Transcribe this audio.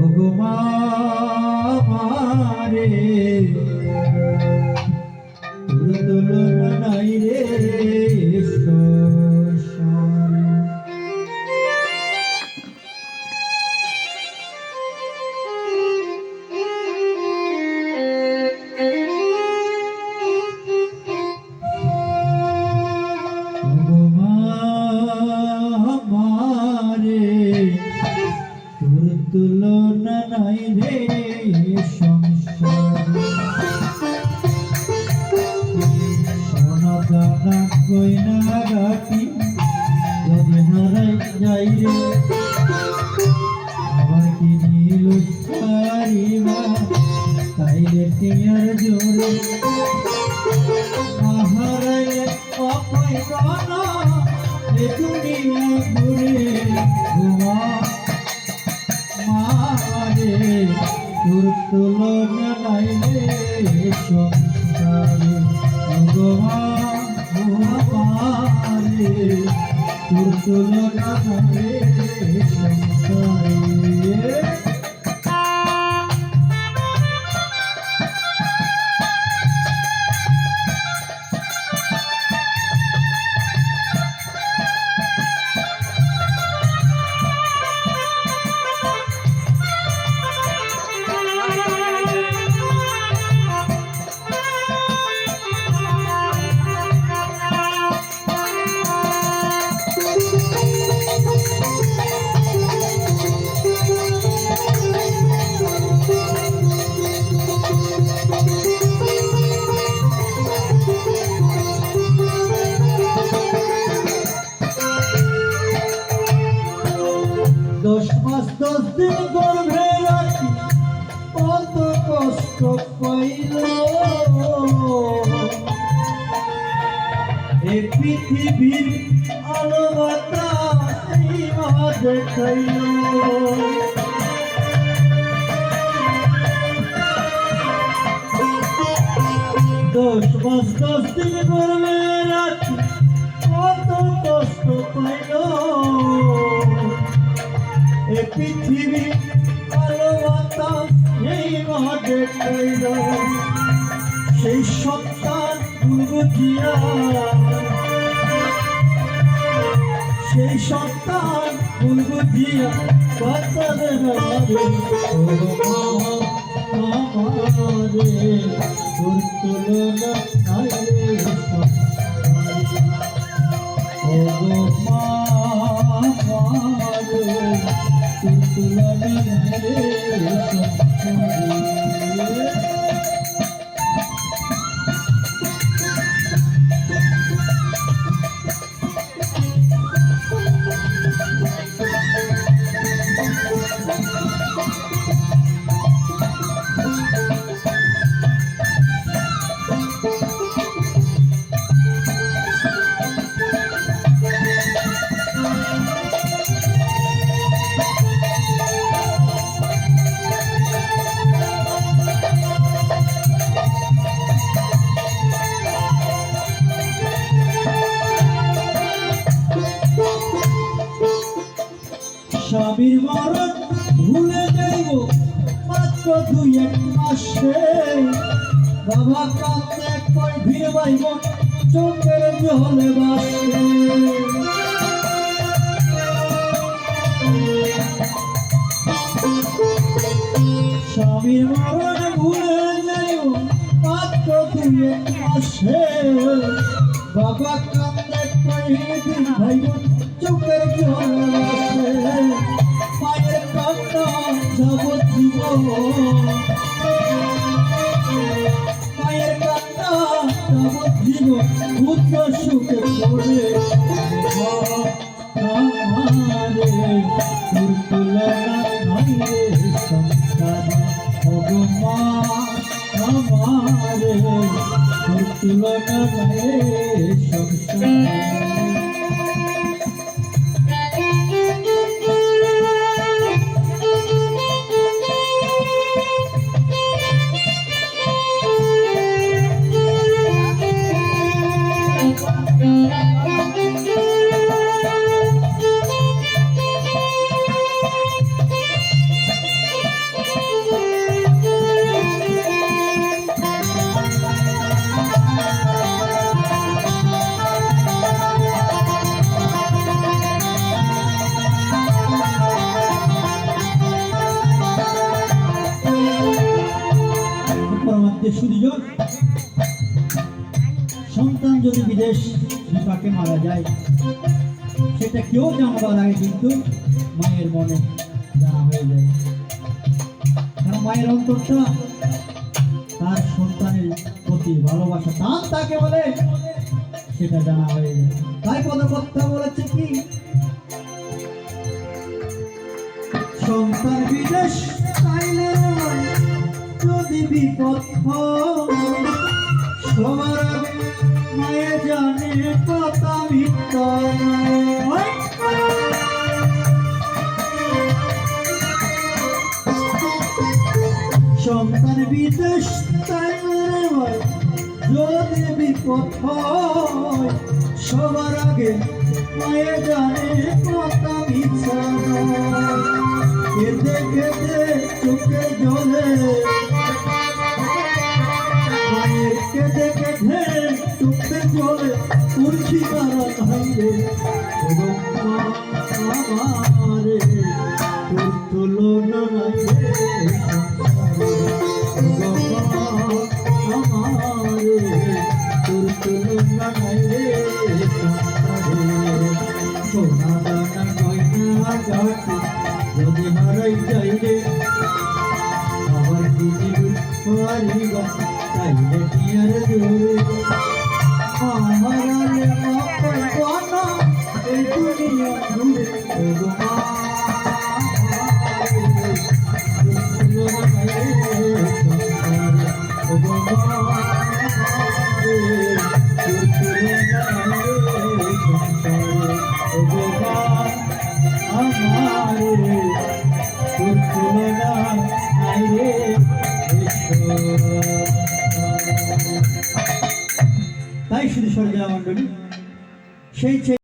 ওগো মা মারে তোর তুলনা নাই রে সংসারে। ওগো মা মারে তোর তুলনা নাই রে সংসারে। সোনা দানা গয়না গাটি যদি হারাই যাই রে আবার কি নীল পারিবা তাইলে টিয়ার জোরে হারাইলে অপয় গানা এ দুনিয়া ঘুরে ঘুমা মারে তোর তুলনা নাই রে সংসারে। ওগো মা মারে তোর তুলনা নাই রে সংসারে। দশ মাস 10 দিন গর্ভে রাখি কত কষ্ট পাইল এ পৃথিবীর আলো বাতাস এই মা দেখাইল। 10 মাস 10 দিন গর্ভে রাখি কত কষ্ট পাইল এ পৃথিবী আলো বাতাস এই মা দেখাইল। সেই সন্তান বুঝিয়া সেই সন্তান বুঝিয়া বাতালে রে আমারে তোর তুলনা নাই রে সংসারে। ওগো মা মারে তোর তুলনা নাই রে সংসারে। স্বামীর মরণ ভুলে যাইব মাত্র 2-1 মাসে বাবা কাঁদতে কই ভিড় বাইব চোখের জলে বাসে। স্বামীর মরণ ভুলে যাইব মাত্র 2-1 মাসে বাবা কাঁদতে কই ভিড় বাইব চোখের জলে বাসে। মায়ের কান্না যাবজ্জীবন মায়ের কান্না যাবজ্জীবন পুত্র সুখে পড়ে আমারে তোর তুলনা নাই রে সংসারে। ওগো মা আমারে তোর তুলনা নাই রে সংসারে। সুদীজন, সন্তান যদি বিদেশ বিপাকে মারা যায়, সেটা কেউ জানবার আগে কিন্তু মায়ের মনে জানা হয়ে যায়। কারণ মায়ের অন্তরটা তার সন্তানের প্রতি ভালোবাসা টান তাকে বলে, সেটা জানা হয়ে যায়। তাই পদকর্তা বলেছে কি, সন্তান বিদেশ চাইলে যদি বিপদ হয়, সবার আগে মায়ে জানে কথা মিথ্যা নয়। সন্তান বিদেশ চাইলে যদি বিপদ হয়, সবার আগে মায়ে জানে কথা মিথ্যা নয়। কেঁদে কেঁদে চোখে জলে, মায়ের কেঁদে কেঁদে চোখে জলে উঠি তারা ভাইরে, আমারে তোর তুলনা নাই রে আমারে, তোর তুলনা নাই রে সোনা দানা গয়না গাটি যদি হারাই যাই রে, আবার দিদি পারিবা তাইলে কি আর জোরে, হারালে পাইবানা এই দুনিয়া ঘুরে, ওগো মা ওগো মা তাই শুধু সরকার মন্ডলী সেই